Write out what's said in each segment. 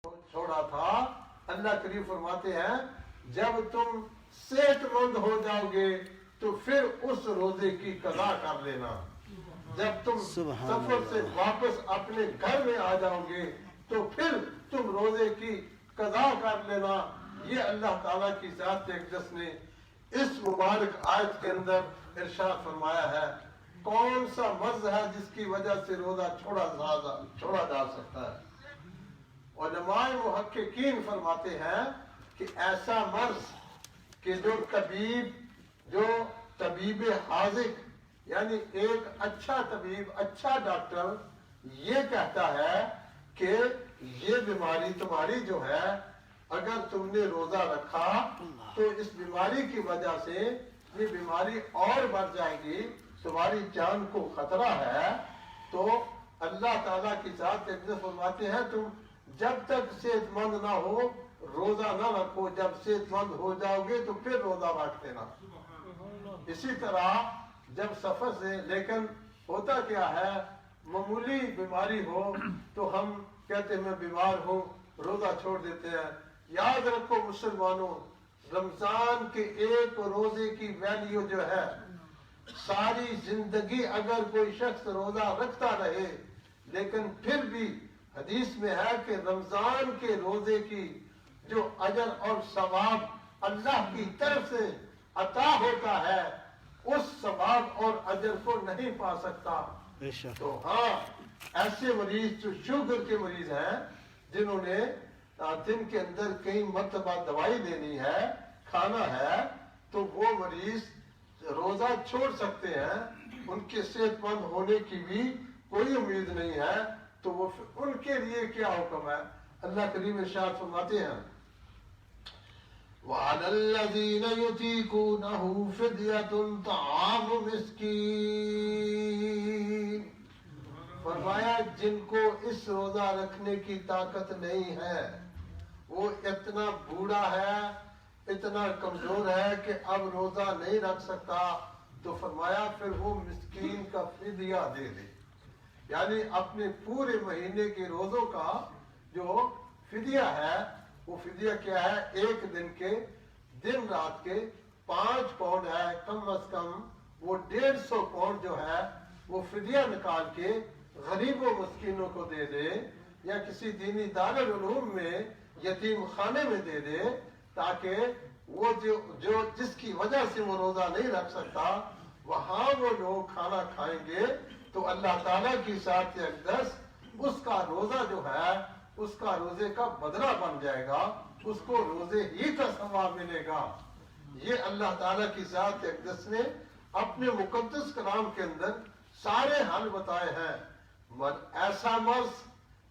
چھوڑا تھا، اللہ کریم فرماتے ہیں جب تم صحت مند ہو جاؤ گے تو پھر اس روزے کی قضا کر لینا، جب تم سفر سے واپس اپنے گھر میں آ جاؤ گے تو پھر تم روزے کی قضا کر لینا۔ یہ اللہ تعالیٰ کی ذات اقدس نے اس مبارک آیت کے اندر ارشاد فرمایا ہے۔ کون سا مرض ہے جس کی وجہ سے روزہ چھوڑا جا سکتا ہے؟ علماء محققین فرماتے ہیں کہ ایسا مرض کہ جو طبیب حاذق یعنی ایک اچھا طبیب، اچھا ڈاکٹر یہ کہتا ہے کہ یہ بیماری تمہاری جو ہے اگر تم نے روزہ رکھا تو اس بیماری کی وجہ سے یہ بیماری اور بڑھ جائے گی، تمہاری جان کو خطرہ ہے، تو اللہ تعالیٰ کی ذات فرماتے ہیں تم جب تک صحت مند نہ ہو روزہ نہ رکھو، جب صحت مند ہو جاؤ گے تو پھر روزہ رکھ دینا۔ اسی طرح جب سفر سے، لیکن ہوتا کیا ہے معمولی بیماری ہو تو ہم کہتے ہیں میں بیمار ہوں، روزہ چھوڑ دیتے ہیں۔ یاد رکھو مسلمانوں، رمضان کے ایک روزے کی ویلیو جو ہے، ساری زندگی اگر کوئی شخص روزہ رکھتا رہے لیکن پھر بھی حدیث میں ہے کہ رمضان کے روزے کی جو اجر اور ثواب اللہ کی طرف سے عطا ہوتا ہے اس ثواب اور اجر کو نہیں پا سکتا۔ تو ہاں ایسے مریض جو شوگر کے مریض ہیں جنہوں نے دن کے اندر کئی مرتبہ دوائی لینی ہے، کھانا ہے، تو وہ مریض روزہ چھوڑ سکتے ہیں، ان کے صحت مند ہونے کی بھی کوئی امید نہیں ہے، تو وہ ان کے لیے کیا حکم ہے؟ اللہ کریم ارشاد فرماتے ہیں وَعَلَى الَّذِينَ يُطِيقُونَهُ فِدْيَةٌ طَعَامُ مِسْكِينٍ، فرمایا جن کو اس روزہ رکھنے کی طاقت نہیں ہے، وہ اتنا بوڑھا ہے، اتنا کمزور ہے کہ اب روزہ نہیں رکھ سکتا، تو فرمایا پھر وہ مسکین کا فدیہ دے دے، یعنی اپنے پورے مہینے کے روزوں کا جو فدیہ ہے، وہ فدیہ کیا ہے؟ ایک دن کے دن رات کے 5 پاؤنڈ ہے، کم از کم وہ 150 پاؤنڈ جو ہے وہ فدیہ نکال کے غریب و مسکینوں کو دے دے، یا کسی دینی دارالعلوم میں یتیم خانے میں دے دے، تاکہ وہ جو جس کی وجہ سے وہ روزہ نہیں رکھ سکتا وہاں وہ لوگ کھانا کھائیں گے تو اللہ تعالیٰ کی ذات اقدس اس کا روزہ جو ہے اس کا روزے کا بدلہ بن جائے گا، اس کو روزے ہی کا ثواب ملے گا۔ یہ اللہ تعالیٰ کی ذات اقدس نے اپنے مقدس کلام کے اندر سارے حل بتائے ہیں۔ ایسا مرض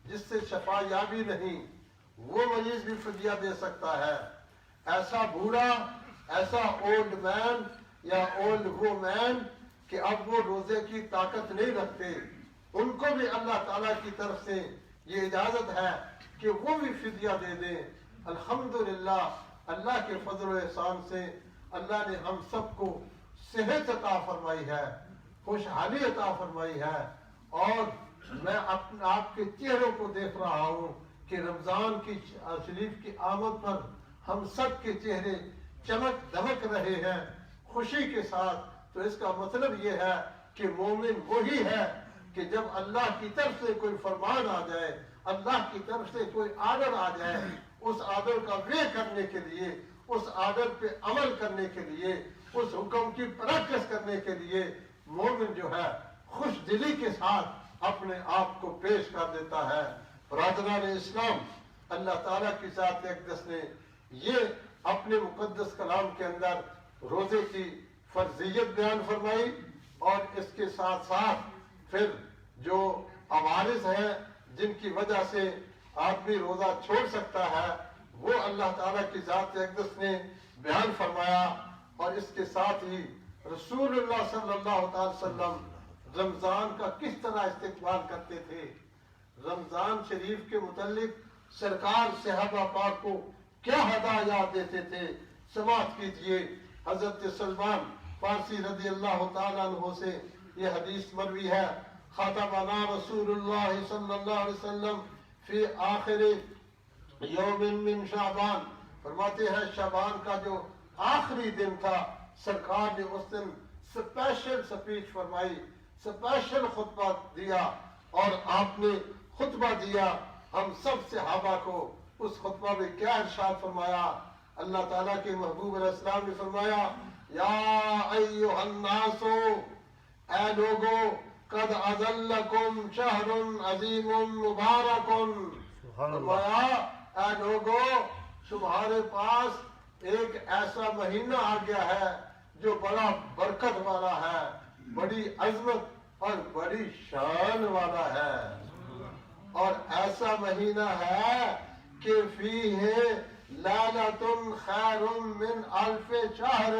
جس سے شفا یابی نہیں وہ مریض بھی فدیہ دے سکتا ہے، ایسا بوڑھا، ایسا اولڈ مین یا اولڈ وومین کہ اب وہ روزے کی طاقت نہیں رکھتے، ان کو بھی اللہ تعالیٰ کی طرف سے یہ اجازت ہے کہ وہ بھی فدیہ دے دیں۔ الحمدللہ اللہ کے فضل و احسان سے اللہ نے ہم سب کو صحت عطا فرمائی ہے، خوشحالی عطا فرمائی ہے، اور میں آپ کے چہروں کو دیکھ رہا ہوں کہ رمضان کی شریف کی آمد پر ہم سب کے چہرے چمک دمک رہے ہیں خوشی کے ساتھ، تو اس کا مطلب یہ ہے کہ مومن وہی ہے کہ جب اللہ کی طرف سے کوئی فرمان آ جائے، اللہ کی طرف سے کوئی آرڈر آ جائے، اس آرڈر کا وے کرنے کے لیے، اس آرڈر پہ عمل کرنے کے لیے، اس حکم کی پریکٹس کرنے کے لیے مومن جو ہے خوش دلی کے ساتھ اپنے آپ کو پیش کر دیتا ہے۔ برادران اسلام، اللہ تعالیٰ کی ذات اقدس نے یہ اپنے مقدس کلام کے اندر روزے کی فرضیت بیان فرمائی، اور اس کے ساتھ ساتھ پھر جو عوارض ہیں جن کی وجہ سے آدمی روزہ چھوڑ سکتا ہے وہ اللہ تعالیٰ کی ذات اقدس نے بیان فرمایا، اور اس کے ساتھ ہی رسول اللہ صلی اللہ تعالی وسلم رمضان کا کس طرح استقبال کرتے تھے، رمضان شریف کے متعلق سرکار صحابہ پاک کو کیا ہدایات دیتے تھے، سماعت کیجئے۔ حضرت سلمان فارسی رضی اللہ تعالیٰ عنہ سے یہ حدیث مروی ہے، خطبنا رسول اللہ صلی اللہ علیہ وسلم فی آخر یوم من شعبان، فرماتے ہیں شعبان کا جو آخری دن تھا، سرکار نے اس دن اسپیشل سپیچ فرمائی، اسپیشل خطبہ دیا، اور آپ نے خطبہ دیا ہم سب صحابہ کو۔ اس خطبہ میں کیا ارشاد فرمایا؟ اللہ تعالیٰ کے محبوب علیہ السلام نے فرمایا یا ایھا الناس، اے لوگو، قد اذلکم شہر عظیم مبارک، فرمایا اے لوگو، تمہارے پاس ایک ایسا مہینہ آ گیا ہے جو بڑا برکت والا ہے، بڑی عظمت اور بڑی شان والا ہے، اور ایسا مہینہ ہے کہ فیہ لیلۃ خیر من الف شہر،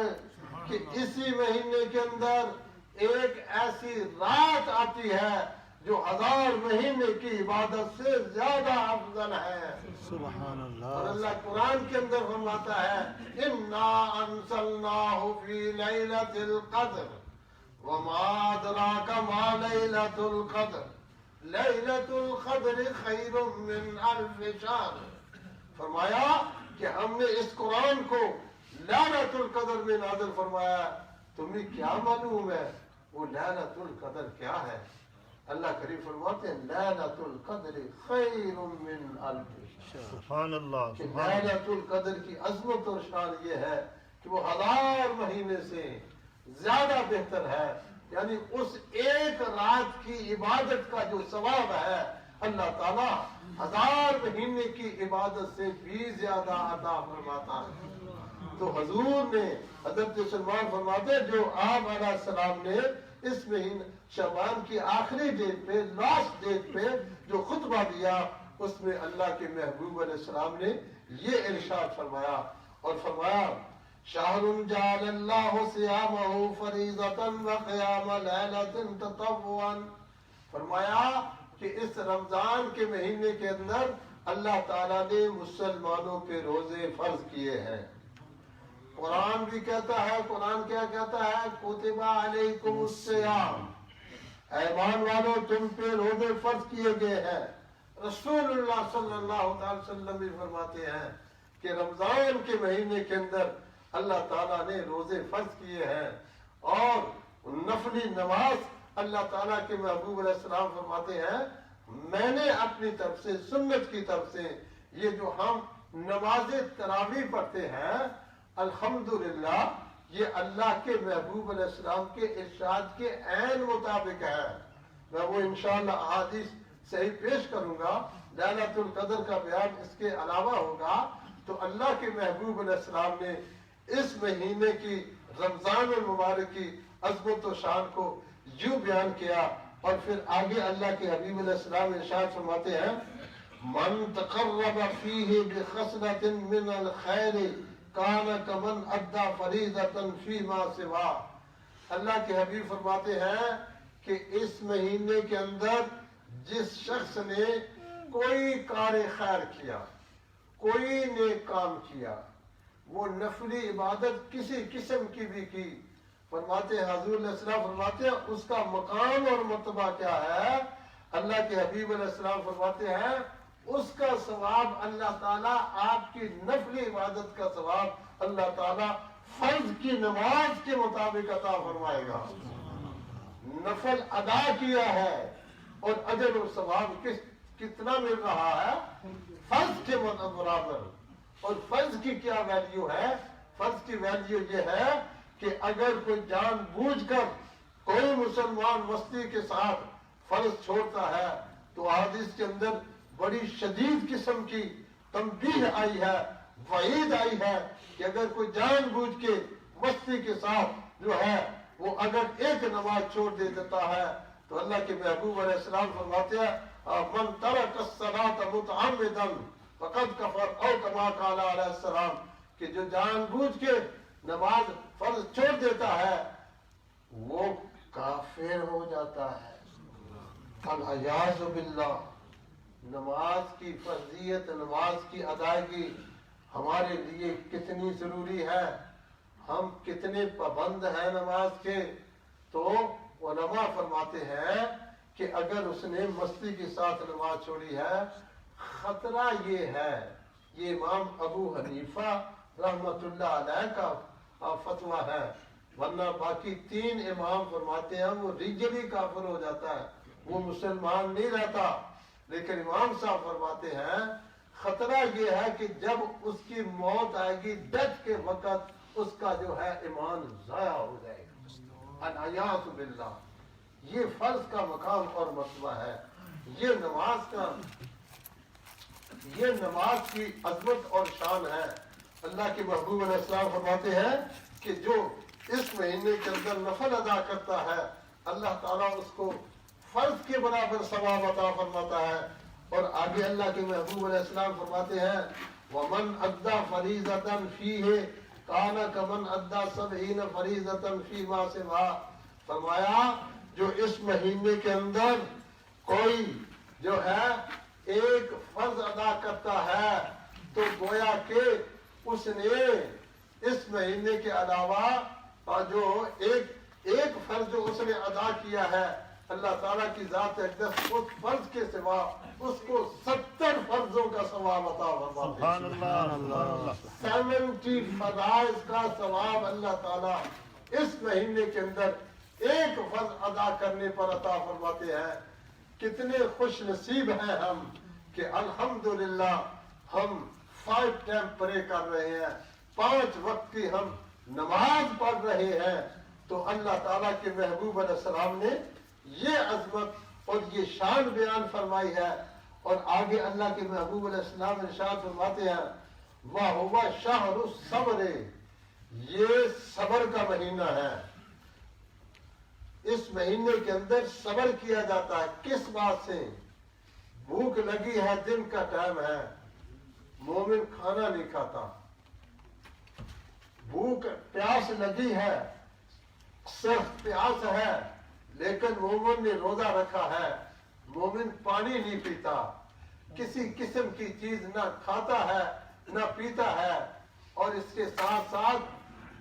کہ اسی مہینے کے اندر ایک ایسی رات آتی ہے جو 1000 مہینے کی عبادت سے زیادہ افضل ہے۔ سبحان اللہ۔ اور اللہ قرآن کے اندر فرماتا ہے انا انزلناہ فی لیلۃ القدر وما ادراک ما لیلۃ القدر لیلۃ القدر خیر من الف شہر، فرمایا کہ ہم نے اس قرآن کو لیلۃ القدر میں نازل فرمایا، تمہیں کیا معلوم ہے وہ لیلۃ القدر کیا ہے؟ اللہ کریم فرماتے ہیں لیلۃ القدر خیر من الف شہر، سبحان اللہ۔ کہ لیلۃ القدر کی عظمت اور شان یہ ہے کہ وہ 1000 مہینے سے زیادہ بہتر ہے، یعنی اس ایک رات کی عبادت کا جو ثواب ہے اللہ تعالیٰ 1000 مہینے کی عبادت سے بھی زیادہ عطا فرماتا ہے۔ تو حضور نے، حضرت سلمان فرماتے جو آپ علیہ السلام نے اس مہینے شعبان کی آخری ڈیٹ پہ، لاسٹ ڈیٹ پہ جو خطبہ دیا، اس میں اللہ کے محبوب علیہ السلام نے یہ ارشاد فرمایا، اور فرمایا شہر جعل اللہ صیامہ فریضۃ وقیام لیلۃ تطوعا، فرمایا کہ اس رمضان کے مہینے کے اندر اللہ تعالیٰ نے مسلمانوں پہ روزے فرض کیے ہیں۔ قرآن بھی کہتا ہے، قرآن کیا کہتا ہے؟ کتب علیکم الصیام، ایمان والو تم پہ روزے فرض کیے گئے ہیں۔ رسول اللہ صلی اللہ علیہ وسلم بھی فرماتے ہیں کہ رمضان کے مہینے کے اندر اللہ تعالیٰ نے روزے فرض کیے ہیں، اور نفلی نماز اللہ تعالیٰ کے محبوب علیہ السلام فرماتے ہیں میں نے اپنی طرف سے، سنت کی طرف سے، یہ جو ہم نماز تراویح پڑھتے ہیں الحمدللہ یہ اللہ کے محبوب علیہ السلام کے ارشاد کے عین مطابق ہے۔ میں وہ انشاءاللہ احادیث صحیح پیش کروں گا، لیلۃ القدر کا بیان اس کے علاوہ ہوگا۔ تو اللہ کے محبوب علیہ السلام نے اس مہینے کی، رمضان المبارک کی عظمت و شان کو یوں بیان کیا، اور پھر آگے اللہ کے حبیب علیہ السلام ارشاد فرماتے ہیں من تقرب فیہ بخصلۃ من الخیر کان کمن ادی فریضۃ فیما سوا، اللہ کے حبیب فرماتے ہیں کہ اس مہینے کے اندر جس شخص نے کوئی کار خیر کیا، کوئی نیک کام کیا، وہ نفلی عبادت کسی قسم کی بھی کی، فرماتے ہیں حضور علیہ السلام فرماتے ہیں اس کا مقام اور مرتبہ کیا ہے؟ اللہ کے حبیب علیہ السلام فرماتے ہیں اس کا ثواب اللہ تعالیٰ، آپ کی نفلی عبادت کا ثواب اللہ تعالیٰ فرض کی نماز کے مطابق عطا فرمائے گا۔ نفل ادا کیا ہے اور اجر و ثواب کتنا مل رہا ہے؟ فرض کے برابر۔ اور فرض کی کیا ویلیو ہے؟ فرض کی ویلیو یہ ہے کہ اگر کوئی جان بوجھ کر کوئی مسلمان مستی کے ساتھ فرض چھوڑتا ہے تو حدیث کے اندر بڑی شدید قسم کی تنبیہ آئی ہے، وعید آئی ہے کہ اگر کوئی جان بوجھ کے مستی کے ساتھ جو ہے وہ اگر ایک نماز چھوڑ دیتا ہے تو اللہ کے محبوب علیہ السلام فرماتے ہیں من ترک الصلاۃ متعمدا فقد کفر، او کما قال علیہ السلام، کہ جو جان بوجھ کے نماز فرض چھوڑ دیتا ہے وہ کافر ہو جاتا ہے۔ العیاذ باللہ۔ نماز کی فرضیت، نماز کی ادائیگی ہمارے لیے کتنی ضروری ہے، ہم کتنے پابند ہیں نماز کے۔ تو علماء فرماتے ہیں کہ اگر اس نے مستی کے ساتھ نماز چھوڑی ہے، خطرہ یہ ہے یہ امام ابو حنیفہ رحمت اللہ علیہ کا فتویٰ ہے، ورنہ باقی 3 امام فرماتے ہیں وہ ریجلی کافر ہو جاتا ہے، وہ مسلمان نہیں رہتا۔ لیکن امام صاحب فرماتے ہیں خطرہ یہ ہے کہ جب اس کی موت آئے گی، ڈیتھ کے وقت اس کا جو ہے ایمان ضائع ہو جائے گا، العیاذ باللہ۔ یہ فرض کا مقام اور مرتبہ ہے، یہ نماز کی عظمت اور شان ہے۔ اللہ کے محبوب علیہ السلام فرماتے ہیں کہ جو اس مہینے کے اندر نفل ادا کرتا ہے اللہ تعالیٰ اس کو فرض کے برابر ثواب عطا فرماتا ہے۔ اور آگے اللہ کے محبوب علیہ السلام فرماتے ہیں وَمَنْ أَدَّى فَرِيضَةً فِيهِ كَانَ كَمَنْ أَدَّى 70 فَرِيضَةً فِي مَا سِوَاهُ۔ فرمایا جو اس مہینے کے اندر کوئی جو ہے ایک فرض ادا کرتا ہے تو گویا کہ اس نے اس مہینے کے علاوہ جو ایک فرض جو اس نے ادا کیا ہے اللہ تعالیٰ کی ذات اقدس اس فرض کے سوا اس کو 70 فرضوں کا ثواب عطا فرماتے ہیں۔ سبحان اللہ 70 فرائض کا ثواب اللہ تعالیٰ اس مہینے کے اندر ایک فرض ادا کرنے پر عطا فرماتے ہیں۔ کتنے خوش نصیب ہیں ہم کہ الحمدللہ ہم 5 ٹائم پرے کر رہے ہیں، 5 وقت کی ہم نماز پڑھ رہے ہیں۔ تو اللہ تعالیٰ کے محبوب علیہ السلام نے یہ عظمت اور یہ شان بیان فرمائی ہے۔ اور آگے اللہ کے محبوب علیہ السلام ارشاد فرماتے ہیں وَهُوَ شَهْرُ الصَّبْرِ، یہ صبر کا مہینہ ہے۔ اس مہینے کے اندر صبر کیا جاتا ہے۔ کس بات سے؟ بھوک لگی ہے، دن کا ٹائم ہے، مومن کھانا نہیں کھاتا۔ بھوک پیاس لگی ہے، سخت پیاس ہے، لیکن مومن نے روزہ رکھا ہے، مومن پانی نہیں پیتا، کسی قسم کی چیز نہ کھاتا ہے نہ پیتا ہے۔ اور اس کے ساتھ ساتھ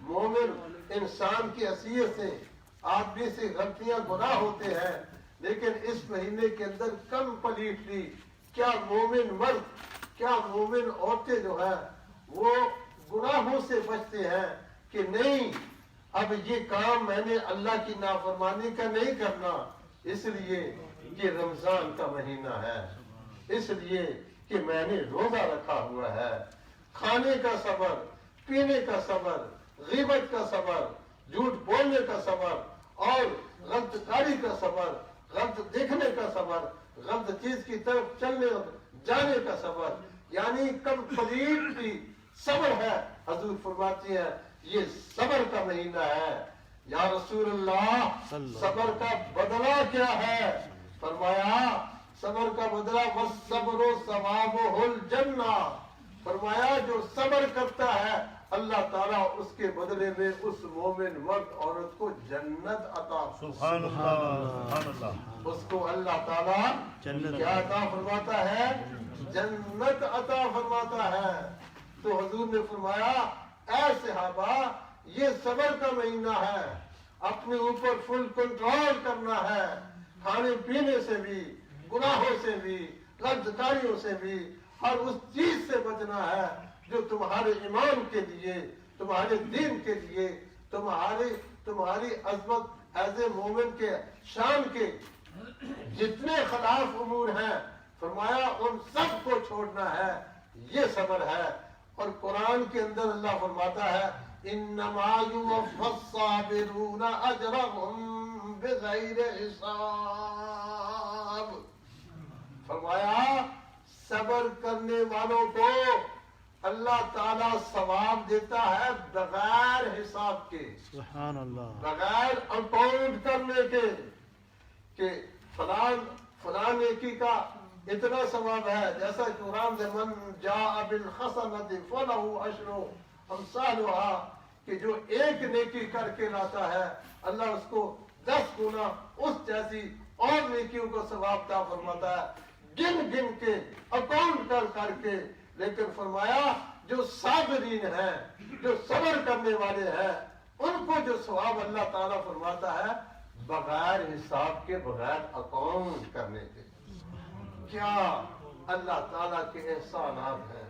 مومن انسان کی حیثیت سے آدمی سے غلطیاں گناہ ہوتے ہیں، لیکن اس مہینے کے اندر کمپلیٹلی کیا مومن مرد کیا مومن عورتیں جو ہیں وہ گناہوں سے بچتے ہیں کہ نہیں اب یہ کام میں نے اللہ کی نافرمانی کا نہیں کرنا، اس لیے کہ رمضان کا مہینہ ہے، اس لیے کہ میں نے روزہ رکھا ہوا ہے۔ کھانے کا صبر، پینے کا صبر، غیبت کا صبر، جھوٹ بولنے کا صبر اور غلط کاری کا صبر، غلط دیکھنے کا صبر، غلط چیز کی طرف چلنے جانے کا صبر، یعنی کمپلیٹلی صبر ہے۔ حضور فرماتی ہیں یہ صبر کا مہینہ ہے۔ یا رسول اللہ صبر کا بدلہ کیا ہے؟ فرمایا صبر کا بدلہ والصبر ثوابہ الجنہ، فرمایا جو صبر کرتا ہے اللہ تعالیٰ اس کے بدلے میں اس مومن مرد عورت کو جنت عطا سبحان اللہ اس کو اللہ تعالیٰ کیا عطا فرماتا ہے؟ جنت عطا فرماتا ہے۔ تو حضور نے فرمایا اے صحابہ یہ صبر کا مہینہ ہے، اپنے اوپر فل کنٹرول کرنا ہے، کھانے پینے سے بھی، گناہوں سے بھی، غلط کاریوں سے بھی، ہر اس چیز سے بچنا ہے جو تمہارے ایمان کے لیے، تمہارے دین کے لیے، تمہاری عظمت ایز اے مومن کے شان کے جتنے خلاف امور ہیں فرمایا ان سب کو چھوڑنا ہے، یہ صبر ہے۔ اور قرآن کے اندر اللہ فرماتا ہے انما یوفی الصابرون اجرهم بغیر حساب، فرمایا صبر کرنے والوں کو اللہ تعالیٰ ثواب دیتا ہے بغیر حساب کے، سبحان اللہ بغیر اکاؤنٹ کرنے کے کہ فلان نیکی کا اتنا ثواب ہے، جیسا کہ قرآن سے من جاء بالحسنۃ فلہ عشر امثالها، کہ جو ایک نیکی کر کے لاتا ہے اللہ اس کو 10 گنا اس جیسی اور نیکیوں کو ثواب عطا فرماتا ہے، گن کے اکاؤنٹ کر کے۔ لیکن فرمایا جو صابرین ہیں، جو صبر کرنے والے ہیں، ان کو جو ثواب اللہ تعالیٰ فرماتا ہے بغیر حساب کے، بغیر اکاؤنٹ کرنے کے۔ کیا اللہ تعالیٰ کے احسانات ہیں،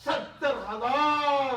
70,000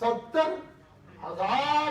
70,000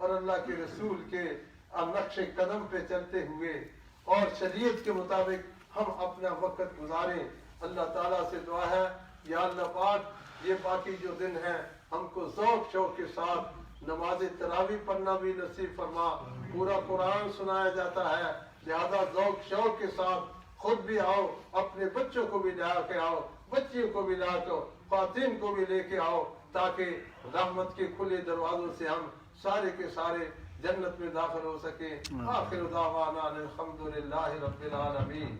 اور اللہ کے رسول کے نقش قدم پہ چلتے ہوئے اور شریعت کے مطابق ہم اپنا وقت گزاریں. اللہ تعالیٰ سے دعا ہے یا اللہ پاک یہ باقی جو دن ہیں ہم کو ذوق شوق کے ساتھ نماز تراویح پڑھنا بھی نصیب فرما. پورا قرآن سنایا جاتا ہے لہذا ذوق شوق کے ساتھ خود بھی آؤ, اپنے بچوں کو بھی لا کے آؤ, بچیوں کو بھی لا کے, خواتین کو بھی لے کے آؤ, تاکہ رحمت کے کھلے دروازوں سے ہم سارے کے سارے جنت میں داخل ہو سکیں. آخر دعوانا الحمدللہ رب العالمین.